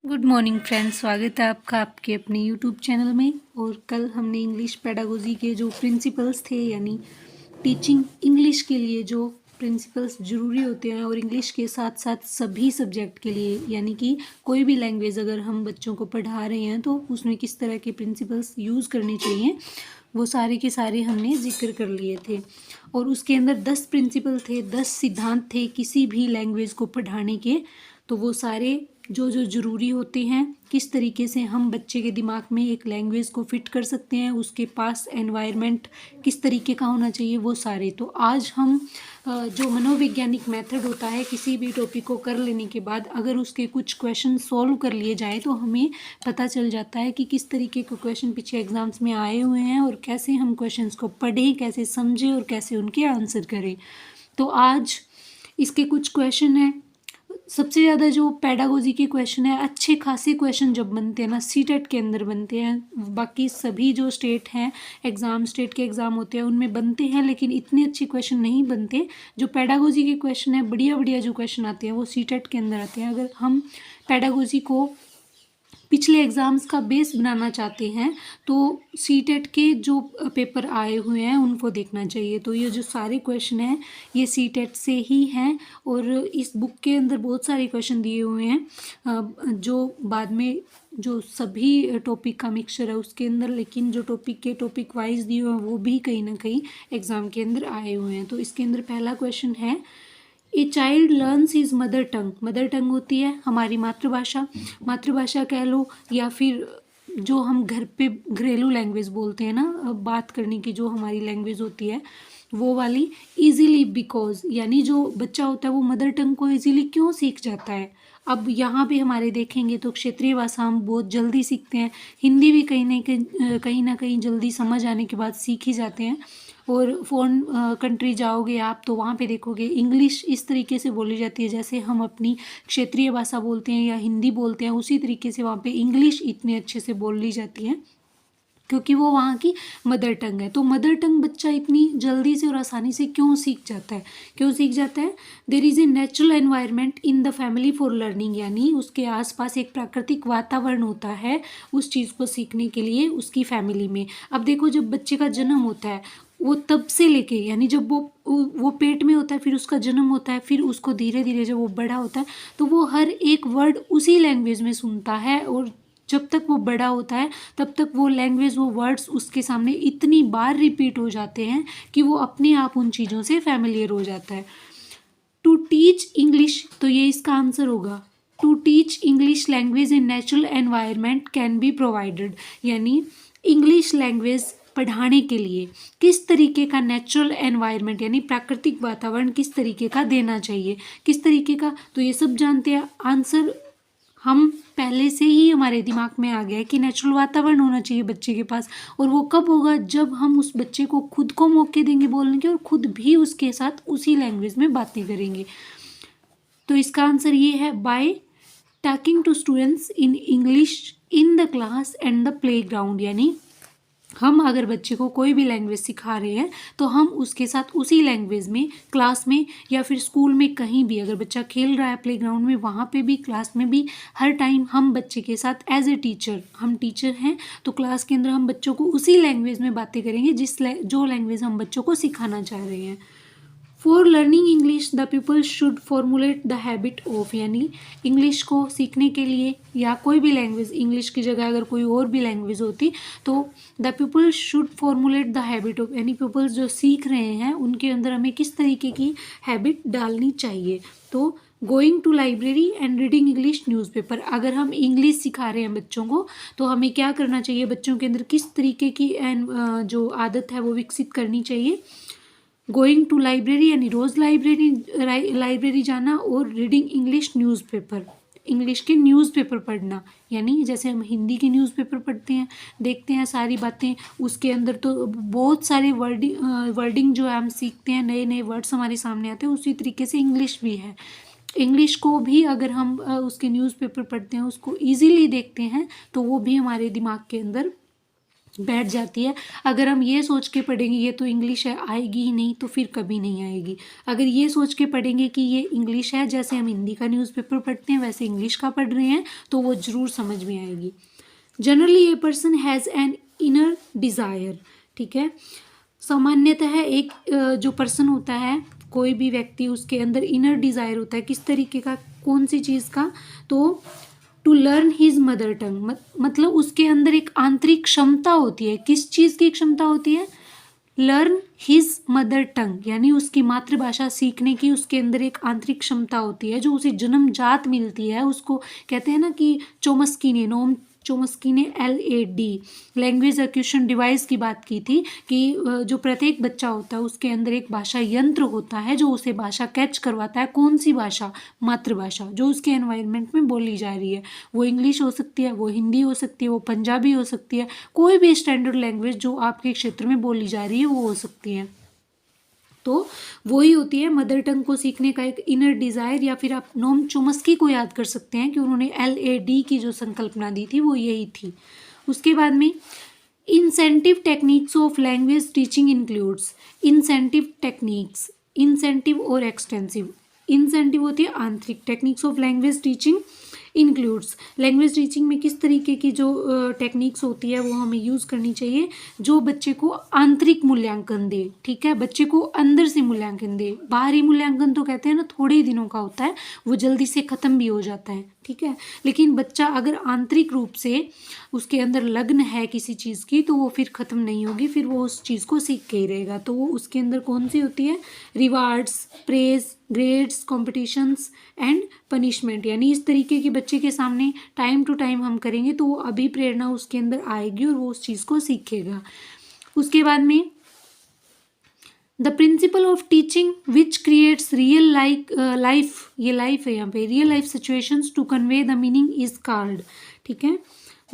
Good morning friends, स्वागत है आपका आपके अपने यूट्यूब चैनल में। और कल हमने इंग्लिश पेडागोजी के जो प्रिंसिपल्स थे, यानी टीचिंग इंग्लिश के लिए जो प्रिंसिपल्स ज़रूरी होते हैं और इंग्लिश के साथ साथ सभी सब्जेक्ट के लिए, यानी कि कोई भी लैंग्वेज अगर हम बच्चों को पढ़ा रहे हैं तो उसमें किस तरह के प्रिंसिपल्स यूज़ करने चाहिए, वो सारे के सारे हमने जिक्र कर लिए थे। और उसके अंदर 10 प्रिंसिपल थे, 10 सिद्धांत थे किसी भी लैंग्वेज को पढ़ाने के। तो वो सारे जो जो ज़रूरी होते हैं, किस तरीके से हम बच्चे के दिमाग में एक लैंग्वेज को फिट कर सकते हैं, उसके पास एनवायरनमेंट किस तरीके का होना चाहिए, वो सारे। तो आज हम जो मनोवैज्ञानिक मेथड होता है किसी भी टॉपिक को कर लेने के बाद अगर उसके कुछ क्वेश्चन सॉल्व कर लिए जाए तो हमें पता चल जाता है कि किस तरीके के क्वेश्चन पीछे एग्जाम्स में आए हुए हैं और कैसे हम क्वेश्चंस को पढ़ें, कैसे समझें और कैसे उनके आंसर करें। तो आज इसके कुछ क्वेश्चन हैं। सबसे ज़्यादा जो पेडागोजी के क्वेश्चन है, अच्छे खासे क्वेश्चन जब बनते हैं ना सीटेट के अंदर बनते हैं। बाकी सभी जो स्टेट हैं एग्ज़ाम, स्टेट के एग्ज़ाम होते हैं उनमें बनते हैं, लेकिन इतने अच्छे क्वेश्चन नहीं बनते। जो पेडागोजी के क्वेश्चन है, बढ़िया बढ़िया जो क्वेश्चन आते हैं वो सीटेट के अंदर आते हैं। अगर हम पेडागोजी को पिछले एग्ज़ाम्स का बेस बनाना चाहते हैं तो सीटेट के जो पेपर आए हुए हैं उनको देखना चाहिए। तो ये जो सारे क्वेश्चन हैं ये सीटेट से ही हैं और इस बुक के अंदर बहुत सारे क्वेश्चन दिए हुए हैं जो बाद में जो सभी टॉपिक का मिक्सचर है उसके अंदर, लेकिन जो टॉपिक वाइज दिए हुए हैं वो भी कहीं ना कहीं एग्ज़ाम के अंदर आए हुए हैं। तो इसके अंदर पहला क्वेश्चन है, a child learns his mother tongue. Mother tongue होती है हमारी मातृभाषा, मातृभाषा कह लो, या फिर जो हम घर पे घरेलू लैंग्वेज बोलते हैं ना, बात करने की जो हमारी लैंग्वेज होती है वो वाली। इजीली बिकॉज, यानी जो बच्चा होता है वो मदर टंग को इजीली क्यों सीख जाता है। अब यहाँ पे हमारे देखेंगे तो क्षेत्रीय भाषा हम बहुत जल्दी सीखते हैं, हिंदी भी कहीं ना कहीं जल्दी समझ आने के बाद सीख ही जाते हैं। और फॉरेन कंट्री जाओगे आप तो वहाँ पे देखोगे इंग्लिश इस तरीके से बोली जाती है जैसे हम अपनी क्षेत्रीय भाषा बोलते हैं या हिंदी बोलते हैं, उसी तरीके से वहाँ पे इंग्लिश इतने अच्छे से बोल ली जाती है क्योंकि वो वहाँ की मदर टंग है। तो मदर टंग बच्चा इतनी जल्दी से और आसानी से क्यों सीख जाता है, there is a natural environment in the family for learning, यानी उसके आसपास एक प्राकृतिक वातावरण होता है उस चीज़ को सीखने के लिए उसकी फैमिली में। अब देखो जब बच्चे का जन्म होता है वो तब से लेके, यानी जब वो पेट में होता है, फिर उसका जन्म होता है, फिर उसको धीरे धीरे जब वो बड़ा होता है तो वो हर एक वर्ड उसी लैंग्वेज में सुनता है। और जब तक वो बड़ा होता है तब तक वो लैंग्वेज, वो वर्ड्स उसके सामने इतनी बार रिपीट हो जाते हैं कि वो अपने आप उन चीज़ों से फैमिलियर हो जाता है। टू टीच इंग्लिश, तो ये इसका आंसर होगा। To teach English language in natural environment can be provided, यानी इंग्लिश लैंग्वेज पढ़ाने के लिए किस तरीके का नेचुरल एनवायरनमेंट यानी प्राकृतिक वातावरण किस तरीके का देना चाहिए, किस तरीके का, तो ये सब जानते हैं। आंसर हम पहले से ही हमारे दिमाग में आ गया है कि नेचुरल वातावरण होना चाहिए बच्चे के पास। और वो कब होगा, जब हम उस बच्चे को खुद को मौके देंगे बोलने के और खुद भी उसके साथ उसी लैंग्वेज में बातें करेंगे। तो इसका आंसर ये है, by talking to students in English in the class and the playground, यानी हम अगर बच्चे को कोई भी लैंग्वेज सिखा रहे हैं तो हम उसके साथ उसी लैंग्वेज में क्लास में या फिर स्कूल में कहीं भी, अगर बच्चा खेल रहा है प्लेग्राउंड में वहाँ पे भी, क्लास में भी, हर टाइम हम बच्चे के साथ एज ए टीचर, हम टीचर हैं तो क्लास के अंदर हम बच्चों को उसी लैंग्वेज में बातें करेंगे जो लैंग्वेज हम बच्चों को सिखाना चाह रहे हैं। For learning English the people should formulate the habit of, यानी इंग्लिश को सीखने के लिए या कोई भी लैंग्वेज, इंग्लिश की जगह अगर कोई और भी लैंग्वेज होती तो the people should formulate the habit of, यानी पीपल्स जो सीख रहे हैं उनके अंदर हमें किस तरीके की हैबिट डालनी चाहिए। तो going to library and reading English newspaper, अगर हम इंग्लिश सिखा रहे हैं बच्चों को तो हमें क्या करना चाहिए, बच्चों के अंदर किस तरीके की जो आदत है वो विकसित करनी चाहिए। गोइंग टू लाइब्रेरी यानी रोज़ लाइब्रेरी जाना, और रीडिंग इंग्लिश न्यूज़पेपर, इंग्लिश के न्यूज़पेपर पढ़ना, यानी जैसे हम हिंदी के न्यूज़पेपर पढ़ते हैं, देखते हैं सारी बातें, उसके अंदर तो बहुत सारे वर्डिंग जो है हम सीखते हैं, नए नए वर्ड्स हमारे सामने आते हैं, उसी तरीके से इंग्लिश भी है। इंग्लिश को भी अगर हम उसके न्यूज़पेपर पढ़ते हैं, उसको ईजीली देखते हैं तो वो भी हमारे दिमाग के अंदर बैठ जाती है। अगर हम ये सोच के पढ़ेंगे ये तो इंग्लिश है, आएगी ही नहीं, तो फिर कभी नहीं आएगी। अगर ये सोच के पढ़ेंगे कि ये इंग्लिश है, जैसे हम हिंदी का न्यूज़पेपर पढ़ते हैं वैसे इंग्लिश का पढ़ रहे हैं, तो वो ज़रूर समझ में आएगी। Generally a person has an inner desire, ठीक है। सामान्यतः एक जो पर्सन होता है, कोई भी व्यक्ति, उसके अंदर इनर डिज़ायर होता है। किस तरीके का, कौन सी चीज़ का? तो to learn his mother tongue, मतलब उसके अंदर एक आंतरिक क्षमता होती है। किस चीज़ की क्षमता होती है? लर्न हिज मदर टंग, यानी उसकी मातृभाषा सीखने की उसके अंदर एक आंतरिक क्षमता होती है, जो उसे जन्मजात मिलती है। उसको कहते हैं ना कि चोमस्की ने, नोम चोमस्की ने LAD लैंग्वेज एक्विजिशन डिवाइस की बात की थी कि जो प्रत्येक बच्चा होता है उसके अंदर एक भाषा यंत्र होता है जो उसे भाषा कैच करवाता है। कौन सी भाषा? मातृभाषा, जो उसके एनवायरनमेंट में बोली जा रही है। वो इंग्लिश हो सकती है, वो हिंदी हो सकती है, वो पंजाबी हो सकती है, कोई भी स्टैंडर्ड लैंग्वेज जो आपके क्षेत्र में बोली जा रही है वो हो सकती है। तो वही होती है मदर टंग को सीखने का एक इनर डिज़ायर। या फिर आप नोम चोमस्की को याद कर सकते हैं कि उन्होंने LAD की जो संकल्पना दी थी वो यही थी। उसके बाद में incentive techniques of language teaching includes. Incentive techniques, incentive और एक्सटेंसिव। इंसेंटिव होती है आंतरिक, techniques of language teaching includes. Language teaching में किस तरीके की जो टेक्निक्स होती है वो हमें यूज़ करनी चाहिए, जो बच्चे को आंतरिक मूल्यांकन दे, ठीक है, बच्चे को अंदर से मूल्यांकन दे। बाहरी मूल्यांकन तो कहते हैं ना थोड़े ही दिनों का होता है, वो जल्दी से ख़त्म भी हो जाता है, ठीक है। लेकिन बच्चा अगर आंतरिक रूप से उसके अंदर लगन है किसी चीज़ की, तो वो फिर ख़त्म नहीं होगी, फिर वो उस चीज़ को सीख के ही रहेगा। तो वो उसके अंदर कौन सी होती है? Rewards, praise, grades, competitions and punishment. यानी इस तरीके के बच्चे के सामने टाइम टू टाइम हम करेंगे तो वो अभिप्रेरणा उसके अंदर आएगी और वो उस चीज़ को सीखेगा। उसके बाद में the principle of teaching which creates real life, ये लाइफ है यहाँ पे, real life situations to convey the meaning is called, ठीक है।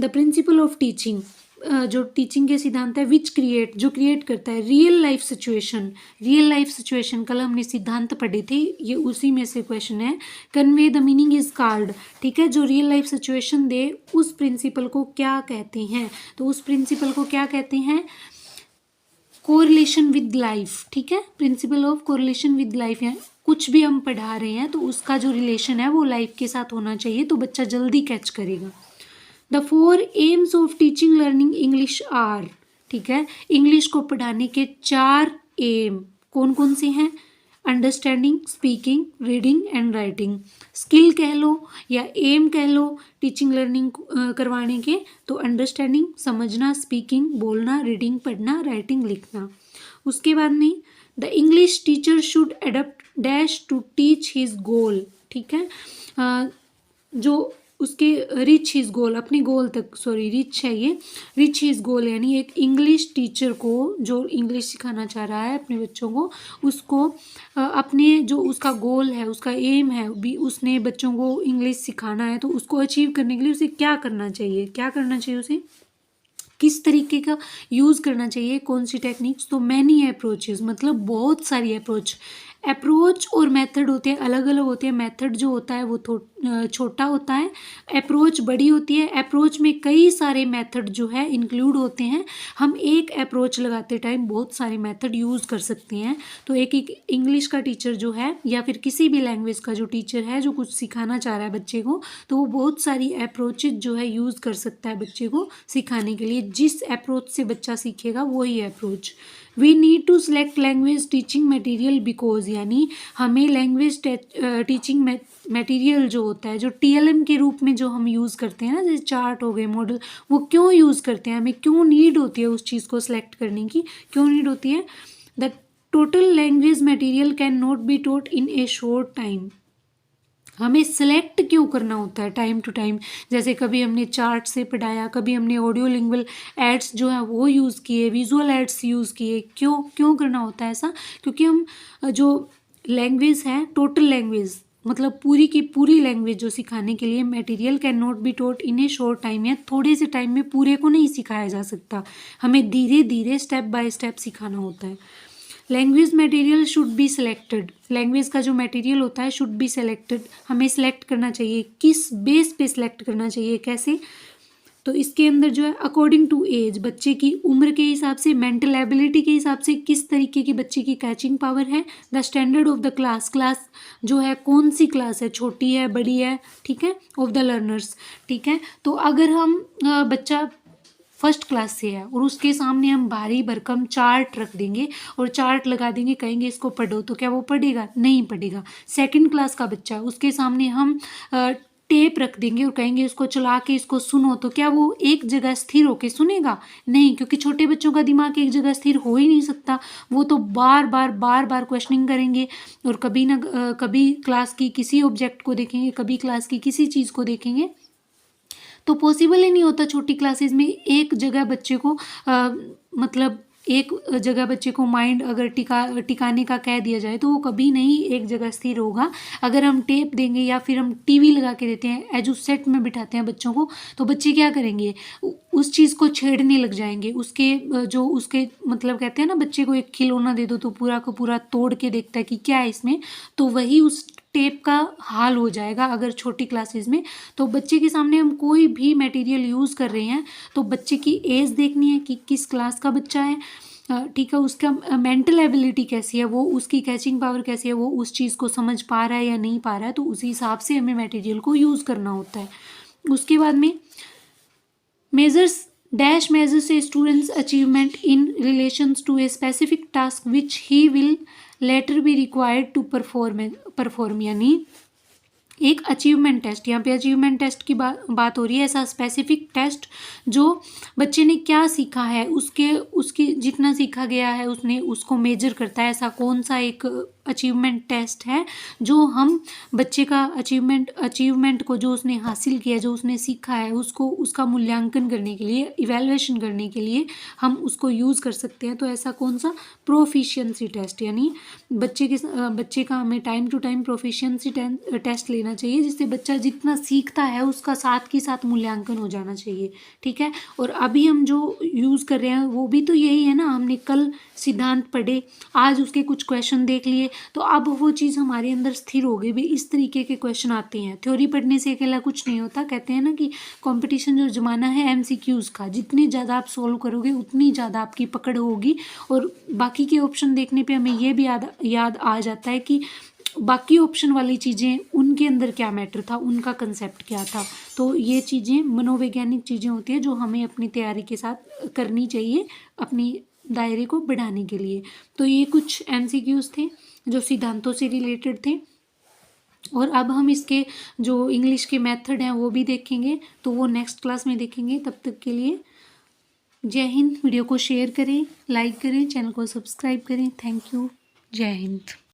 द प्रिंसिपल ऑफ टीचिंग, जो टीचिंग के सिद्धांत है, विच क्रिएट, जो क्रिएट करता है real life situation. Real life situation कल हमने सिद्धांत पढ़े थे, ये उसी में से क्वेश्चन है। Convey the meaning is called, ठीक है, जो रियल लाइफ सिचुएशन दे उस प्रिंसिपल को क्या कहते हैं? तो उस प्रिंसिपल को क्या कहते हैं? कोरिलेशन विद लाइफ, ठीक है, principle of correlation with life. है कुछ भी हम पढ़ा रहे हैं तो उसका जो रिलेशन है वो लाइफ के साथ होना चाहिए, तो बच्चा जल्दी कैच करेगा। The 4 aims of teaching learning English are, ठीक है, इंग्लिश को पढ़ाने के 4 एम कौन कौन से हैं? Understanding, speaking, reading and writing. Skill कह लो या एम कह लो टीचिंग लर्निंग करवाने के, तो अंडरस्टैंडिंग समझना, स्पीकिंग बोलना, रीडिंग पढ़ना, राइटिंग लिखना। उसके बाद में the English teacher should adapt dash to teach his goal, ठीक है, जो उसके रिच हिज गोल, अपने गोल तक, सॉरी रिच है ये, रिच हिज गोल, यानी एक इंग्लिश टीचर को जो इंग्लिश सिखाना चाह रहा है अपने बच्चों को, उसको अपने जो उसका गोल है, उसका एम है, भी उसने बच्चों को इंग्लिश सिखाना है, तो उसको अचीव करने के लिए उसे क्या करना चाहिए? क्या करना चाहिए उसे? किस तरीके का यूज़ करना चाहिए? कौन सी टेक्निक्स? तो मैनी अप्रोचेस, मतलब बहुत सारी अप्रोच और मेथड होते हैं, अलग अलग होते हैं। मेथड जो होता है वो छोटा होता है, अप्रोच बड़ी होती है। अप्रोच में कई सारे मेथड जो है इंक्लूड होते हैं। हम एक अप्रोच लगाते टाइम बहुत सारे मेथड यूज़ कर सकते हैं। तो एक इंग्लिश का टीचर जो है या फिर किसी भी लैंग्वेज का जो टीचर है जो कुछ सिखाना चाह रहा है बच्चे को, तो वो बहुत सारी अप्रोचेज जो है यूज़ कर सकता है बच्चे को सिखाने के लिए। जिस अप्रोच से बच्चा सीखेगा वही approach. We need to select language teaching material because, यानी हमें लैंग्वेज टीचिंग मटेरियल जो होता है, जो TLM के रूप में जो हम यूज़ करते हैं ना, जैसे चार्ट हो गए, मॉडल, वो क्यों यूज़ करते हैं? हमें क्यों नीड होती है उस चीज़ को सिलेक्ट करने की? क्यों नीड होती है? The total language material can not be taught in A short time. हमें सेलेक्ट क्यों करना होता है टाइम टू टाइम? जैसे कभी हमने चार्ट से पढ़ाया, कभी हमने ऑडियो लिंगुअल एड्स जो है वो यूज़ किए, विजुअल एड्स यूज़ किए। क्यों क्यों करना होता है ऐसा? क्योंकि हम जो लैंग्वेज है, टोटल लैंग्वेज मतलब पूरी की पूरी लैंग्वेज जो सिखाने के लिए, material can not be taught in A short time, या थोड़े से टाइम में पूरे को नहीं सिखाया जा सकता। हमें धीरे धीरे स्टेप बाय स्टेप सिखाना होता है। Language material should be selected, language का जो मटेरियल होता है शुड बी सिलेक्टेड, हमें सिलेक्ट करना चाहिए। किस बेस पे सिलेक्ट करना चाहिए? कैसे? तो इसके अंदर जो है अकॉर्डिंग टू एज, बच्चे की उम्र के हिसाब से, मेंटल एबिलिटी के हिसाब से किस तरीके की बच्चे की कैचिंग पावर है, the standard of the class, class जो है कौन सी क्लास है, छोटी है बड़ी है, ठीक है, ऑफ द लर्नर्स, ठीक है। तो अगर हम बच्चा फर्स्ट क्लास से है और उसके सामने हम भारी भरकम चार्ट रख देंगे और चार्ट लगा देंगे, कहेंगे इसको पढ़ो, तो क्या वो पढ़ेगा? नहीं पढ़ेगा। सेकंड क्लास का बच्चा है, उसके सामने हम टेप रख देंगे और कहेंगे इसको चला के इसको सुनो, तो क्या वो एक जगह स्थिर होके सुनेगा? नहीं, क्योंकि छोटे बच्चों का दिमाग एक जगह स्थिर हो ही नहीं सकता। वो तो बार बार क्वेश्चनिंग करेंगे और कभी ना कभी क्लास की किसी ऑब्जेक्ट को देखेंगे, कभी क्लास की किसी चीज़ को देखेंगे। तो पॉसिबल ही नहीं होता छोटी क्लासेस में एक जगह बच्चे को मतलब एक जगह बच्चे को माइंड अगर टिकाने का कह दिया जाए तो वो कभी नहीं एक जगह स्थिर होगा। अगर हम टेप देंगे या फिर हम टीवी लगा के देते हैं, एजू सेट में बिठाते हैं बच्चों को, तो बच्चे क्या करेंगे? उस चीज़ को छेड़ने लग जाएंगे। उसके जो उसके मतलब कहते हैं ना, बच्चे को एक खिलौना दे दो तो पूरा का पूरा तोड़ के देखता है कि क्या है इसमें, तो वही उस टेप का हाल हो जाएगा अगर छोटी क्लासेस में। तो बच्चे के सामने हम कोई भी मटेरियल यूज़ कर रहे हैं तो बच्चे की एज देखनी है कि किस क्लास का बच्चा है, ठीक है, उसका मेंटल एबिलिटी कैसी है, वो उसकी कैचिंग पावर कैसी है, वो उस चीज़ को समझ पा रहा है या नहीं पा रहा है, तो उसी हिसाब से हमें मटेरियल को यूज़ करना होता है। उसके बाद में measures dash measures a student's achievement in relations to a specific task which he will later be required to perform, यानी एक अचीवमेंट टेस्ट, यहाँ पे अचीवमेंट टेस्ट की बात हो रही है। ऐसा स्पेसिफिक टेस्ट जो बच्चे ने क्या सीखा है उसके जितना सीखा गया है उसने उसको मेजर करता है। ऐसा कौन सा एक अचीवमेंट टेस्ट है जो हम बच्चे का अचीवमेंट को, जो उसने हासिल किया, जो उसने सीखा है, उसको उसका मूल्यांकन करने के लिए, इवैल्यूएशन करने के लिए हम उसको यूज़ कर सकते हैं। तो ऐसा कौन सा? प्रोफिशिएंसी टेस्ट, यानी बच्चे का हमें time to time proficiency test लेना चाहिए, जिससे बच्चा जितना सीखता है उसका साथ के साथ मूल्यांकन हो जाना चाहिए, ठीक है। और अभी हम जो यूज़ कर रहे हैं वो भी तो यही है ना, हमने कल सिद्धांत पढ़े, आज उसके कुछ क्वेश्चन देख लिए, तो अब वो चीज़ हमारे अंदर स्थिर हो गई भी। इस तरीके के क्वेश्चन आते हैं। थ्योरी पढ़ने से अकेला कुछ नहीं होता। कहते हैं ना कि कंपटीशन जो ज़माना है एमसीक्यूज़ का, जितनी ज़्यादा आप सोल्व करोगे उतनी ज़्यादा आपकी पकड़ होगी। और बाकी के ऑप्शन देखने पे हमें ये भी याद आ जाता है कि बाकी ऑप्शन वाली चीज़ें उनके अंदर क्या मैटर था, उनका कंसेप्ट क्या था। तो ये चीज़ें मनोवैज्ञानिक चीज़ें होती हैं जो हमें अपनी तैयारी के साथ करनी चाहिए अपनी दायरे को बढ़ाने के लिए। तो ये कुछ एमसीक्यूज़ थे जो सिद्धांतों से रिलेटेड थे। और अब हम इसके जो इंग्लिश के मेथड हैं वो भी देखेंगे, तो वो नेक्स्ट क्लास में देखेंगे। तब तक के लिए जय हिंद। वीडियो को शेयर करें, लाइक करें, चैनल को सब्सक्राइब करें। Thank you. जय हिंद।